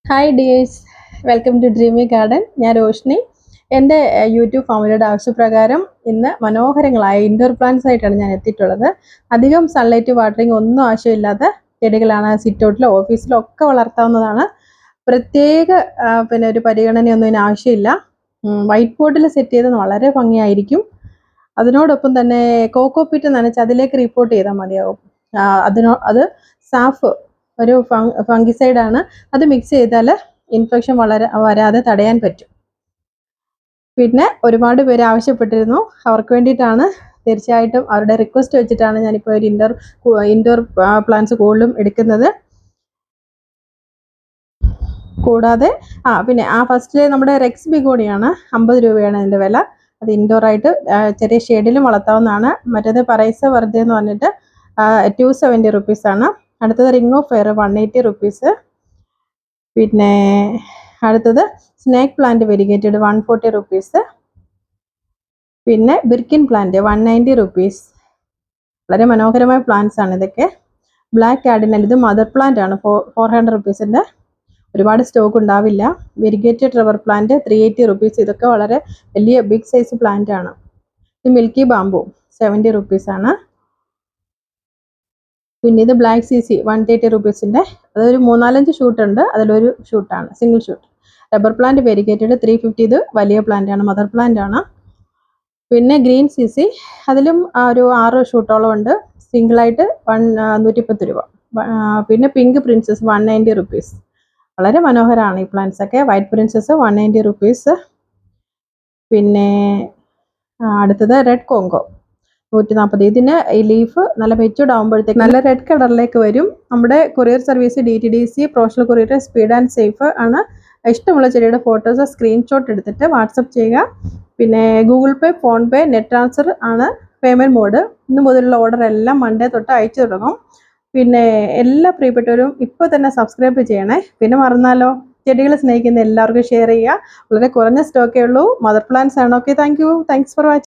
Hi dears, welcome to dreamy garden. ഞാൻ റോഷ്നി. എൻ്റെ YouTube ഫാമിലിയുടെ ആവശ്യപ്രകാരം ഇന്ന് മനോഹരങ്ങളായ ഇൻഡോർ പ്ലാന്റ്സ് ആയിട്ടാണ് ഞാൻ എത്തിയിട്ടുള്ളത്. അധികം സൺലൈറ്റ് വാട്ടറിങ് ഒന്നും ആവശ്യമില്ലാത്ത ചെടികളാണ്. സിറ്റൗട്ടിലോ ഓഫീസിലോ ഒക്കെ വളർത്താവുന്നതാണ്. പ്രത്യേക ഒരു പരിഗണനയൊന്നും ഇതിന് ആവശ്യമില്ല. വൈറ്റ് ബോർഡിൽ സെറ്റ് ചെയ്ത് വളരെ ഭംഗിയായിരിക്കും. അതിനോടൊപ്പം തന്നെ കോക്കോപ്പിറ്റ് നനച്ച് അതിലേക്ക് റിപ്പോർട്ട് ചെയ്താൽ മതിയാവും. അത് സാഫ് ഒരു ഫംഗിസൈഡാണ്. അത് മിക്സ് ചെയ്താൽ ഇൻഫെക്ഷൻ വരാതെ തടയാൻ പറ്റും. പിന്നെ ഒരുപാട് പേര് ആവശ്യപ്പെട്ടിരുന്നു. അവർക്ക് വേണ്ടിയിട്ടാണ്, തീർച്ചയായിട്ടും അവരുടെ റിക്വസ്റ്റ് വെച്ചിട്ടാണ് ഞാനിപ്പോൾ ഒരു ഇൻഡോർ പ്ലാന്റ്സ് കൂടുതലും എടുക്കുന്നത്. കൂടാതെ പിന്നെ ഫസ്റ്റ് നമ്മുടെ റെക്സ് ബിഗോണിയാണ്. 50 രൂപയാണ് അതിൻ്റെ വില. അത് ഇൻഡോറായിട്ട് ചെറിയ ഷെയ്ഡിലും വളർത്താവുന്നതാണ്. മറ്റേത് പറൈസ വെറുതെ എന്ന് പറഞ്ഞിട്ട് 270 റുപ്പീസാണ്. അടുത്തത് റിംഗ് ഓഫ് ഫെയർ 180 റുപ്പീസ്. പിന്നെ അടുത്തത് സ്നേക്ക് പ്ലാന്റ് വെരിഗേറ്റഡ് 140 റുപ്പീസ്. പിന്നെ ബിർക്കിൻ പ്ലാന്റ് 190 റുപ്പീസ്. വളരെ മനോഹരമായ പ്ലാന്റ്സ് ആണ് ഇതൊക്കെ. ബ്ലാക്ക് കാർഡിനൽ, ഇത് മദർ പ്ലാന്റ് ആണ്. 400 റുപ്പീസിൻ്റെ. ഒരുപാട് സ്റ്റോക്ക് ഉണ്ടാവില്ല. Variegated rubber plant 380 rupees. ഇതൊക്കെ വളരെ വലിയ ബിഗ് സൈസ് പ്ലാന്റ് ആണ്. ഇത് മിൽക്കി ബാംബു 70 റുപ്പീസാണ്. പിന്നെ ഇത് ബ്ലാക്ക് CC 130 റുപ്പീസിൻ്റെ. അതൊരു 3-4 ഷൂട്ട് ഉണ്ട്. അതിലൊരു ഷൂട്ടാണ്, single shoot. Rubber plant variegated 350. ഇത് വലിയ പ്ലാന്റ് ആണ്, മദർ പ്ലാന്റ് ആണ്. പിന്നെ ഗ്രീൻ CC, അതിലും ഒരു 6 ഷൂട്ടോളം ഉണ്ട്. സിംഗിളായിട്ട് 110 രൂപ. പിന്നെ പിങ്ക് പ്രിൻസസ് 190 റുപ്പീസ്. വളരെ മനോഹരമാണ് ഈ പ്ലാന്റ്സ് ഒക്കെ. White princess 190 rupees. പിന്നെ അടുത്തത് റെഡ് കോങ്കോ 140. ഇതിന് ഈ ലീഫ് നല്ല മെച്യൂർഡ് ആകുമ്പോഴത്തേക്ക് നല്ല റെഡ് കളറിലേക്ക് വരും. നമ്മുടെ courier service DTDC professional courier speed and safe ആണ്. ഇഷ്ടമുള്ള ചെടിയുടെ ഫോട്ടോസ് സ്ക്രീൻഷോട്ട് എടുത്തിട്ട് വാട്സപ്പ് ചെയ്യുക. പിന്നെ ഗൂഗിൾ പേ, ഫോൺ പേ, നെറ്റ് ട്രാൻസ്ഫർ ആണ് പേയ്മെൻറ്റ് മോഡ്. ഇന്ന് മുതലുള്ള ഓർഡർ എല്ലാം മൺഡേ തൊട്ട് അയച്ചു തുടങ്ങും. പിന്നെ എല്ലാ പ്രിയപ്പെട്ടവരും ഇപ്പോൾ തന്നെ സബ്സ്ക്രൈബ് ചെയ്യണേ. പിന്നെ മറന്നാലോ, ചെടികൾ സ്നേഹിക്കുന്ന എല്ലാവർക്കും ഷെയർ ചെയ്യുക. വളരെ കുറഞ്ഞ സ്റ്റോക്കേ ഉള്ളൂ. മദർ പ്ലാന്റ്സ് ആണ്. Okay, thanks for watching.